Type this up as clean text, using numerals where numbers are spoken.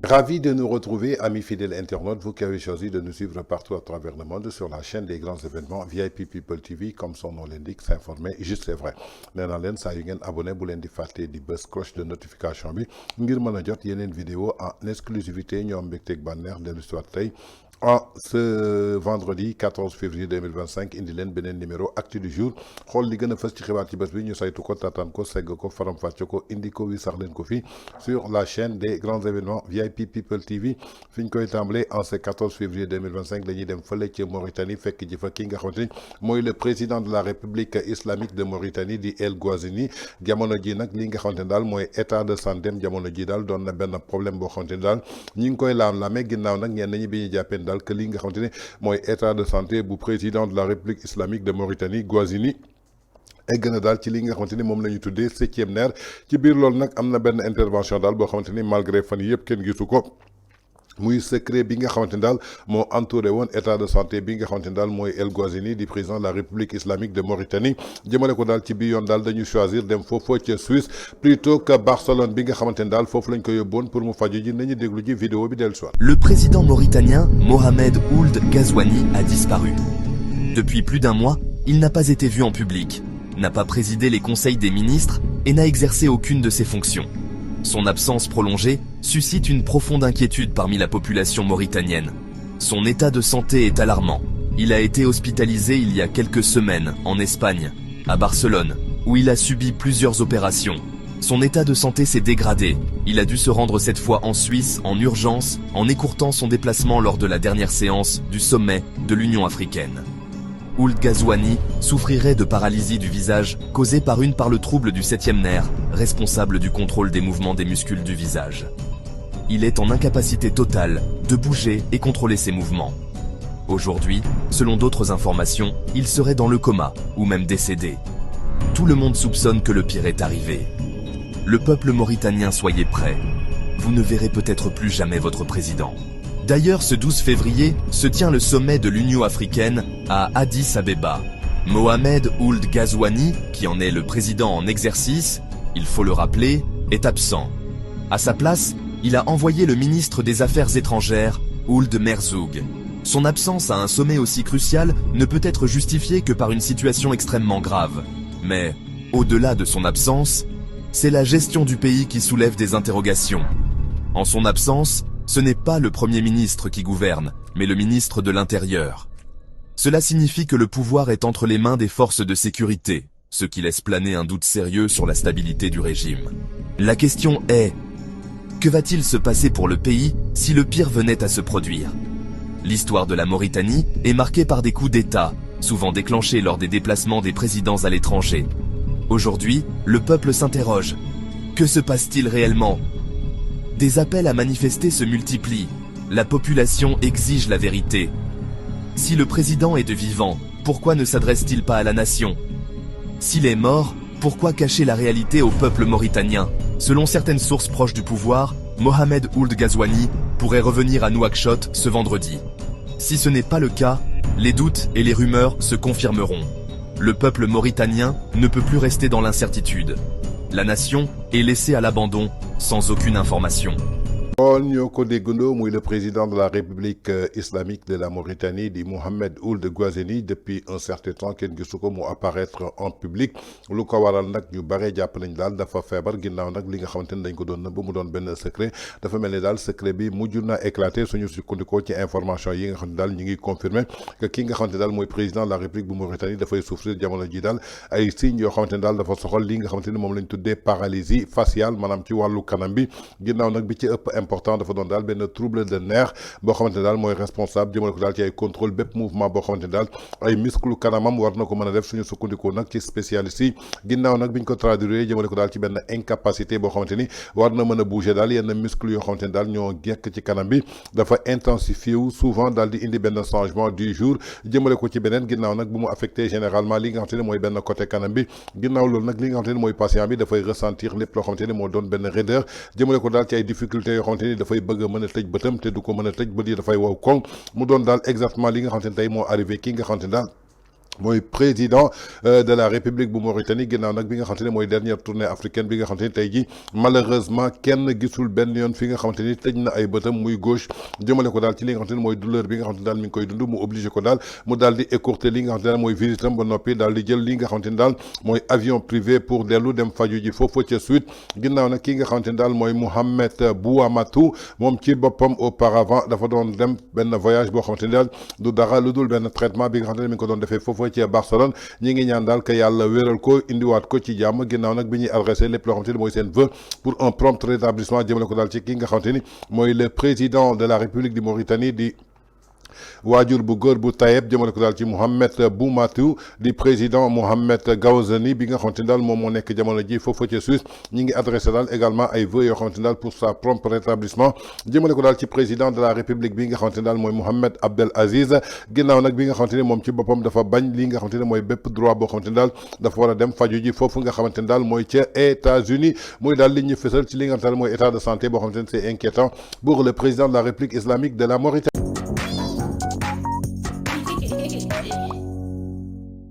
Ravi de nous retrouver, amis fidèles internautes, vous qui avez choisi de nous suivre partout à travers le monde sur la chaîne des grands événements VIP People TV, comme son nom l'indique, s'informer, juste c'est vrai. nee naa leen saa yu ngeen abonné bu leen di fàtte di bës cloche de notification bi ngir mën a jot yeneen vidéo en exclusivité ñoo am mbégteeg bànneex dellu si waat tey ce vendredi 14 février 2025 indi leen beneen numéro actu du jour xool li gën a fës ci xibaar ci bés bi ñu saytu ko tataan ko segg ko faram-fàcce ko indi ko wi sax leen ko fii sur la chaîne des grands événements VIP People TV fi ñu koy tàmbalee en ce 14 février 2025 dañuy dem fële ci Mauritanie fekk ji fa ki nga xamante ni mooy le président de la République islamique de Mauritanie di El Ghazouani jamono ji nag li nga xamante ni daal mooy état de santé jamono ji daal doon na benn problème boo xamante ni daal ñi ngi koy laam-laamee ginnaaw nag ñenn ñi bi ñu jàppee que li nga xamante ne mooy état de santé bu président de la République islamique de Mauritanie Ghazouani egg na daal ci li nga xamante ni moom la ñu tuddee 7e nerf ci biir loolu nag am na benn intervention daal boo xamante ni malgré fan yëpp kenn gisu ko muy secret bi nga xamante ni daal moo entouré woon état de santé bi nga xamante ni daal mooy El Ghazouani di président de la République islamique de Mauritanie jëmale ko daal ci biir yoon daal dañu choisir dem foofu ca Suisse plutôt que Barcelone bi nga xamante ni daal foofu lañ ko yóbboon pour mu faju ji nañu déglu ji vidéo bi dellu soit. Le président mauritanien Mohamed Ould Ghazouani a disparu. Depuis plus d'un mois, il n'a pas été vu en public, n'a pas présidé les conseils des ministres et n'a exercé aucune de ses fonctions. Son absence prolongée suscite une profonde inquiétude parmi la population mauritanienne. Son état de santé est alarmant. Il a été hospitalisé il y a quelques semaines en Espagne, à Barcelone, où il a subi plusieurs opérations. Son état de santé s'est dégradé. Il a dû se rendre cette fois en Suisse en urgence en écourtant son déplacement lors de la dernière séance du sommet de l'Union africaine. Ould Ghazouani souffrirait de paralysie du visage causée par le trouble du 7e nerf, responsable du contrôle des mouvements des muscles du visage. Il est en incapacité totale de bouger et contrôler ses mouvements. Aujourd'hui, selon d'autres informations, il serait dans le coma ou même décédé. Tout le monde soupçonne que le pire est arrivé. Le peuple mauritanien, soyez prêts. Vous ne verrez peut-être plus jamais votre président. D'ailleurs, ce 12 février se tient le sommet de l'Union africaine à Addis Abeba. Mohamed Ould Ghazouani, qui en est le président en exercice, il faut le rappeler, est absent. À sa place, il a envoyé le ministre des Affaires étrangères, Ould Merzoug. Son absence à un sommet aussi crucial ne peut être justifiée que par une situation extrêmement grave. Mais, au-delà de son absence, c'est la gestion du pays qui soulève des interrogations. En son absence, ce n'est pas le Premier ministre qui gouverne, mais le ministre de l'Intérieur. Cela signifie que le pouvoir est entre les mains des forces de sécurité, ce qui laisse planer un doute sérieux sur la stabilité du régime. La question est, que va-t-il se passer pour le pays si le pire venait à se produire? L'histoire de la Mauritanie est marquée par des coups d'État, souvent déclenchés lors des déplacements des présidents à l'étranger. Aujourd'hui, le peuple s'interroge. Que se passe-t-il réellement? Des appels à manifester se multiplient. La population exige la vérité. Si le président est de vivant, pourquoi ne s'adresse-t-il pas à la nation? S'il est mort, pourquoi cacher la réalité au peuple mauritanien? Selon certaines sources proches du pouvoir, Mohamed Ould Ghazouani pourrait revenir à Nouakchott ce vendredi. Si ce n'est pas le cas, les doutes et les rumeurs se confirmeront. Le peuple mauritanien ne peut plus rester dans l'incertitude. La nation est laissée à l'abandon, sans aucune information. Paul Nyoko Degundo, le président de la République islamique de la Mauritanie, dit Mohamed Ould Ghazouani, depuis un certain temps, kenn gisu ko mu apparaître en public. Lu ko waral nag ñu bare jàpp nañ daal dafa feebar ginnaaw nag li nga xamante ni dañ ko doon nëbb mu doon benn secret dafa mel ni daal secret bi mujj na éclaté suñu sukkandikoo ci information yi nga xam ne daal ñu ngi confirmer que ki nga xamante ne daal mooy président de la République bu Mauritanie dafay souffrir jamono ji daal ay signes yoo xamante ne daal dafa soxal li nga xamante ni moom lañ tuddee paralysie faciale maanaam ci wàllu kanam bi ginnaaw nag bi ci ëpp important dafa doon daal benn trouble de nerf boo xamante ne daal mooy responsable jëmale ko daal ci ay contrôle bépp mouvement boo xamante ne daal ay muscle kanamam war na ko mën a def suñu sukkandikoo nag ci spécialiste yi ginnaaw nag biñ ko traduire jëmale ko daal ci benn incapacité boo xamante ni war na mën a bouger daal yenn muscle yoo xamante ne daal ñoo gekk ci kanam bi dafa intensifié wu souvent daal di indi benn changement du jour jëmale ko ci beneen ginnaaw nag bu mu affecté généralement li nga xamante ne mooy benn côté kanam bi ginnaaw loolu nag li nga xamante ne mooy patient bi dafay ressentir lépp loo xamante ne moo doon benn raideur jëmale ko daal ci ay difficultés yoo xamante ni dafay bëgg a mën a tëj bëtam te du ko mën a tëj bët yi dafay wow koŋ mu doon daal exactement li nga xamante ne tey moo arrivé ki nga xamante ne daal mooy président de la République bu Mauritanie ginnaaw nag bi nga xamante ne mooy dernière tournée africaine bi nga xamante ni tey jii malheureusement kenn gisul benn yoon fi nga xamante ni tëj na ay bëtam muy gauche jëmale ko daal ci li nga xamante ni mooy douleur bi nga xamante ni daal mi ngi koy dund mu obligé ko daal mu daal di écourter li nga xamante ne daal mooy visitam ba noppi daal di jël li nga xamante ni daal mooy avion privé pour dellu dem faju ji foofu ca suite ginnaaw nag ki nga xamante ni daal mooy Mohamed Bouamatou moom ci boppam auparavant dafa doon dem benn voyage boo xamante ni daal du dara lu dul benn traitement bi nga xamante ni mi ngi ko doon defee foofu ci Barcelone ñi ngi ñaan daal que yàlla wéral ko indiwaat ko ci jàmm ginnaaw nag bi ñuy adressé lépp loo xamante ni mooy seen vœu pour un prompt rétablissement jëmale ko daal ci ki nga xamante ni mooy le président de la République de Mauritanie di waajur bu góor bu Tayeb jëmale ko daal ci Mohamed Bouamatou di président Mohamed Gawzani bi nga xamante ni daal moom moo nekk jamono ji foofu ca Suisse ñi ngi adressé daal également ay vœux yoo xamante ni daal pour sa prompt rétablissement jëmale ko daal ci président de la République bi nga xamante ni daal mooy Mohamed Abdel Aziz ginnaaw nag bi nga xamante ni moom ci boppam dafa bañ li nga xamante ni mooy bépp droit boo xamante ni daal dafa war a dem faju ji foofu nga xamante ni daal mooy ca États-Unis muy daal li ñu fësal ci li nga xamante ni mooy état de santé boo xamante ni c'est inquiétant pour le président de la République islamique de la Mauritanie.